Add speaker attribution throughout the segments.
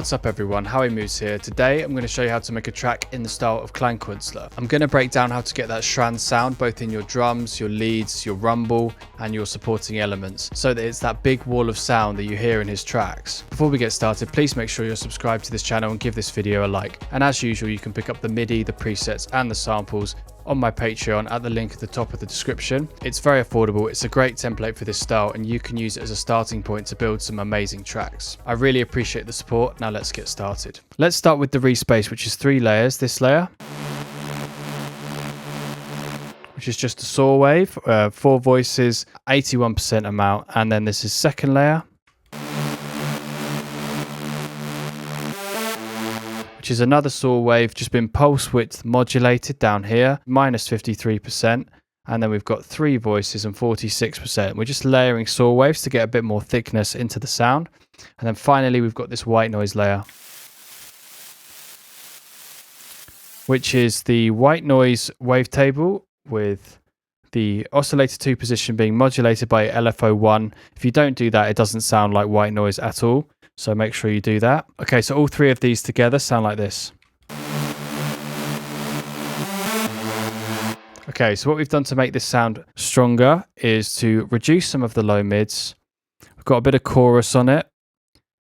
Speaker 1: What's up everyone, Howie Moose here. Today I'm going to show you how to make a track in the style of Klangkuenstler. I'm going to break down how to get that Schranz sound both in your drums, your leads, your rumble and your supporting elements, so that it's that big wall of sound that you hear in his tracks. Before we get started, please make sure you're subscribed to this channel and give this video a like. And as usual, you can pick up the MIDI, the presets and the samples on my Patreon at the link at the top of the description. It's very affordable, it's a great template for this style and you can use it as a starting point to build some amazing tracks. I really appreciate the support. Now let's get started. Let's start with the Reese Bass, which is 3 layers. This layer, which is just a saw wave, 4 voices, 81% amount, and then this is second layer, which is another saw wave, just been pulse width modulated down here, minus 53%, and then we've got 3 voices and 46%. We're just layering saw waves to get a bit more thickness into the sound. And then finally we've got this white noise layer, which is the white noise wavetable with the oscillator 2 position being modulated by LFO1. If you don't do that, it doesn't sound like white noise at all. So make sure you do that. Okay, so all 3 of these together sound like this. Okay, so what we've done to make this sound stronger is to reduce some of the low mids. We've got a bit of chorus on it,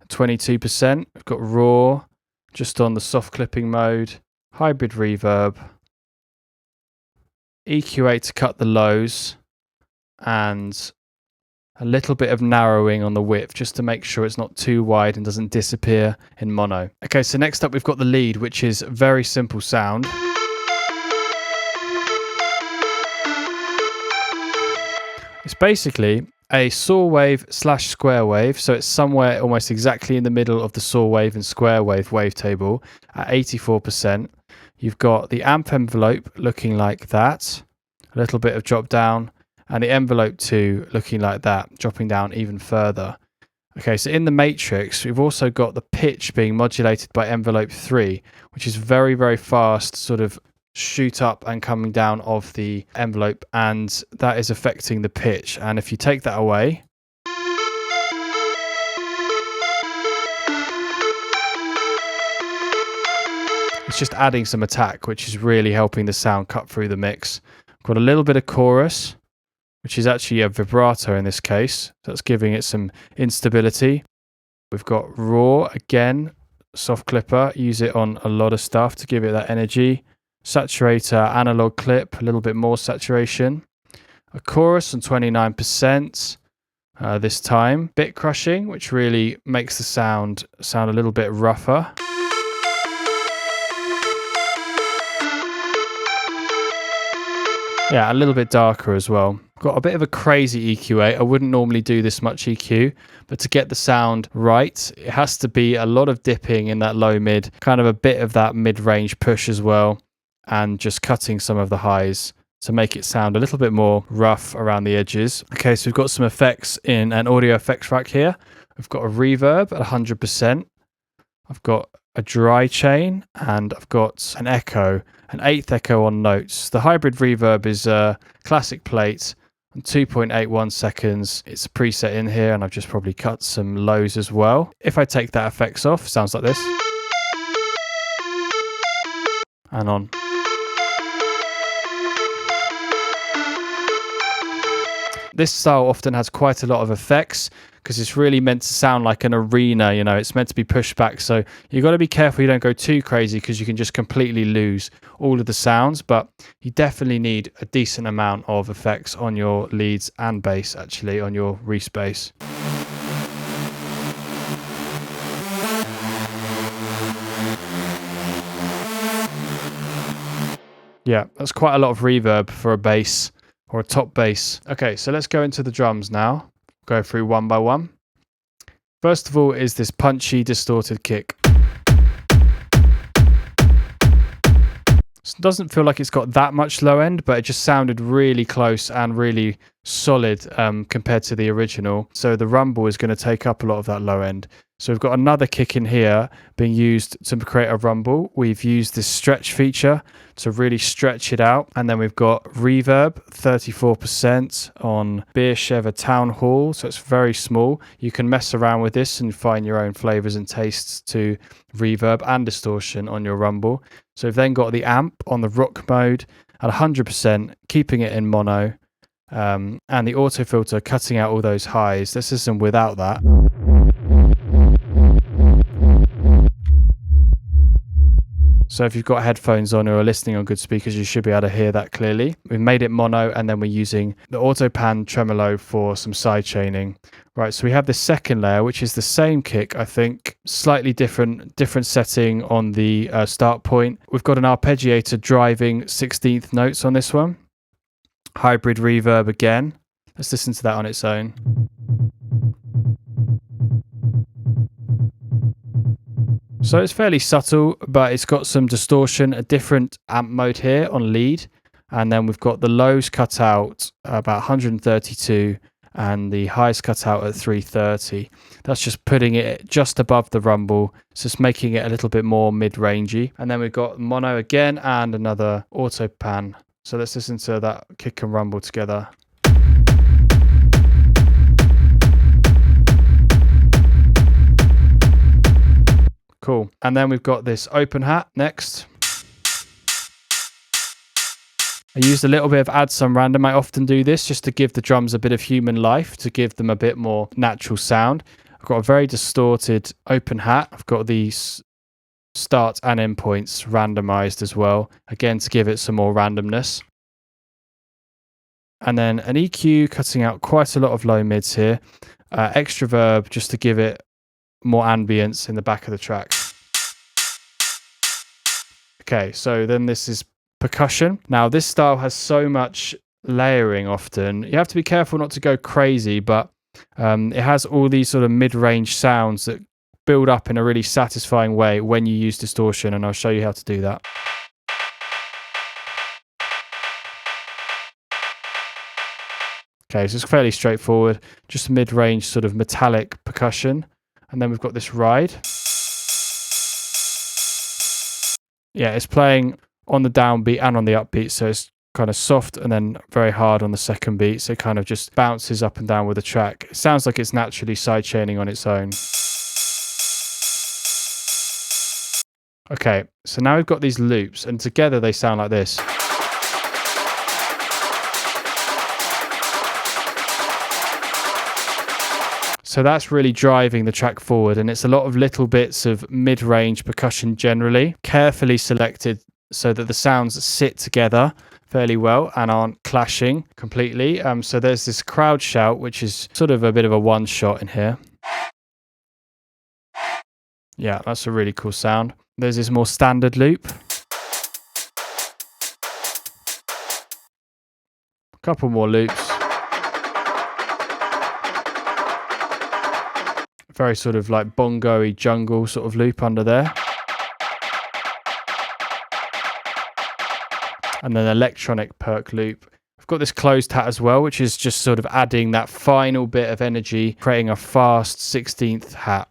Speaker 1: 22%. We've got raw, just on the soft clipping mode, hybrid reverb, EQ8 to cut the lows, and a little bit of narrowing on the width just to make sure it's not too wide and doesn't disappear in mono. Okay, so next up we've got the lead, which is a very simple sound. It's basically a saw wave slash square wave, so it's somewhere almost exactly in the middle of the saw wave and square wave wavetable at 84%. You've got the amp envelope looking like that, a little bit of drop down, and the envelope 2 looking like that, dropping down even further. Okay, so in the matrix, we've also got the pitch being modulated by envelope 3, which is very, very fast, sort of shoot up and coming down of the envelope, and that is affecting the pitch. And if you take that away, it's just adding some attack, which is really helping the sound cut through the mix. Got a little bit of chorus, which is actually a vibrato in this case. That's giving it some instability. We've got raw, again, soft clipper. Use it on a lot of stuff to give it that energy. Saturator, analog clip, a little bit more saturation. A chorus on 29% this time. Bit crushing, which really makes the sound a little bit rougher. Yeah, a little bit darker as well. Got a bit of a crazy EQ8. I wouldn't normally do this much EQ, but to get the sound right, it has to be a lot of dipping in that low mid, kind of a bit of that mid-range push as well, and just cutting some of the highs to make it sound a little bit more rough around the edges. Okay, so we've got some effects in an audio effects rack here. We've got a reverb at 100%. I've got a dry chain, and I've got an echo, an 8th echo on notes. The hybrid reverb is a classic plate on 2.81 seconds. It's a preset in here, and I've just probably cut some lows as well. If I take that effects off, sounds like this. And on. This style often has quite a lot of effects because it's really meant to sound like an arena, you know, it's meant to be pushed back. So you've got to be careful you don't go too crazy because you can just completely lose all of the sounds, but you definitely need a decent amount of effects on your leads and bass, actually, on your Reese Bass. Yeah, that's quite a lot of reverb for a bass or a top bass. Okay, so let's go into the drums now. Go through one by one. First of all is this punchy distorted kick. It doesn't feel like it's got that much low end, but it just sounded really close and really solid compared to the original. So the rumble is going to take up a lot of that low end. So we've got another kick in here being used to create a rumble. We've used this stretch feature to really stretch it out. And then we've got reverb, 34% on Beersheva Town Hall. So it's very small. You can mess around with this and find your own flavors and tastes to reverb and distortion on your rumble. So we've then got the amp on the rock mode at 100%, keeping it in mono. And the auto filter cutting out all those highs. Let's listen without that. So if you've got headphones on or are listening on good speakers, you should be able to hear that clearly. We've made it mono, and then we're using the auto pan tremolo for some side chaining. Right, so we have the second layer, which is the same kick, I think, slightly different setting on the start point. We've got an arpeggiator driving 16th notes on this one. Hybrid reverb again. Let's listen to that on its own. So it's fairly subtle, but it's got some distortion, a different amp mode here on lead. And then we've got the lows cut out about 132 and the highs cut out at 330. That's just putting it just above the rumble. It's just making it a little bit more mid-rangey. And then we've got mono again and another auto pan. So let's listen to that kick and rumble together. Cool. And then we've got this open hat next. I used a little bit of add some random. I often do this just to give the drums a bit of human life, to give them a bit more natural sound. I've got a very distorted open hat. I've got these start and end points randomized as well, again to give it some more randomness. And then an EQ cutting out quite a lot of low mids here. Extra verb just to give it more ambience in the back of the track. Okay, so then this is percussion. Now this style has so much layering often. You have to be careful not to go crazy, but it has all these sort of mid-range sounds that build up in a really satisfying way when you use distortion, and I'll show you how to do that. Okay, so it's fairly straightforward, just mid-range sort of metallic percussion. And then we've got this ride. Yeah, it's playing on the downbeat and on the upbeat, so it's kind of soft and then very hard on the second beat, so it kind of just bounces up and down with the track. It sounds like it's naturally sidechaining on its own. Okay, so now we've got these loops, and together they sound like this. So that's really driving the track forward, and it's a lot of little bits of mid-range percussion generally, carefully selected so that the sounds sit together fairly well and aren't clashing completely. So there's this crowd shout, which is sort of a bit of a one-shot in here. Yeah, that's a really cool sound. There's this more standard loop. A couple more loops. Very sort of like bongo-y jungle sort of loop under there. And then electronic perk loop. I've got this closed hat as well, which is just sort of adding that final bit of energy, creating a fast 16th hat.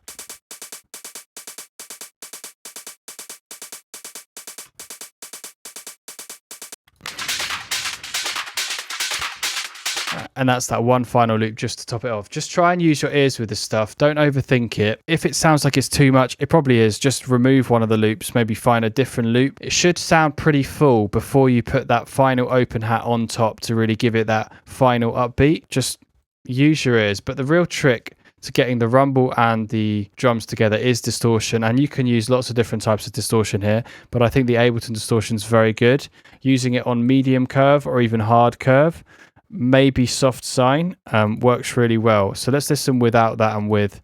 Speaker 1: And that's that one final loop just to top it off. Just try and use your ears with this stuff. Don't overthink it. If it sounds like it's too much, it probably is. Just remove one of the loops, maybe find a different loop. It should sound pretty full before you put that final open hat on top to really give it that final upbeat. Just use your ears. But the real trick to getting the rumble and the drums together is distortion, and you can use lots of different types of distortion here, but I think the Ableton distortion is very good. Using it on medium curve or even hard curve, maybe soft sine, works really well. So let's listen without that and with.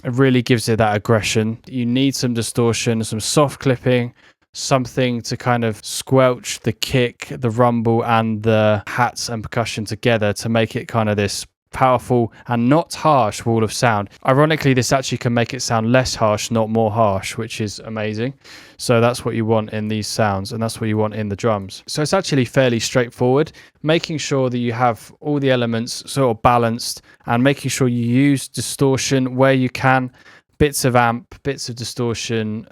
Speaker 1: It really gives it that aggression. You need some distortion, some soft clipping, something to kind of squelch the kick, the rumble, and the hats and percussion together to make it kind of this powerful and not harsh wall of sound. Ironically, this actually can make it sound less harsh, not more harsh, which is amazing. So that's what you want in these sounds, and that's what you want in the drums. So it's actually fairly straightforward, making sure that you have all the elements sort of balanced and making sure you use distortion where you can, bits of amp, bits of distortion,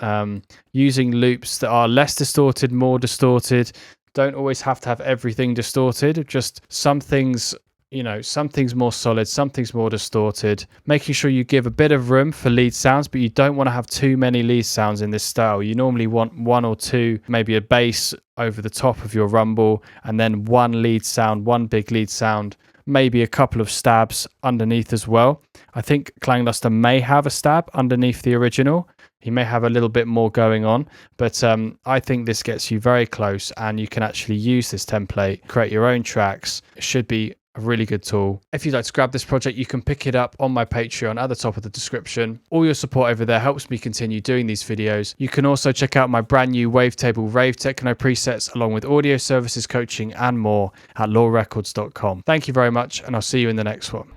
Speaker 1: using loops that are less distorted, more distorted. Don't always have to have everything distorted, just some things, you know, some things more solid, some things more distorted, making sure you give a bit of room for lead sounds, but you don't want to have too many lead sounds in this style. You normally want one or two, maybe a bass over the top of your rumble, and then one lead sound, one big lead sound, maybe a couple of stabs underneath as well. I think Klangkuenstler may have a stab underneath the original. He may have a little bit more going on, but I think this gets you very close, and you can actually use this template, create your own tracks. It should be a really good tool. If you'd like to grab this project, you can pick it up on my Patreon at the top of the description. All your support over there helps me continue doing these videos. You can also check out my brand new wavetable rave techno presets along with audio services, coaching and more at lawrecords.com. Thank you very much, and I'll see you in the next one.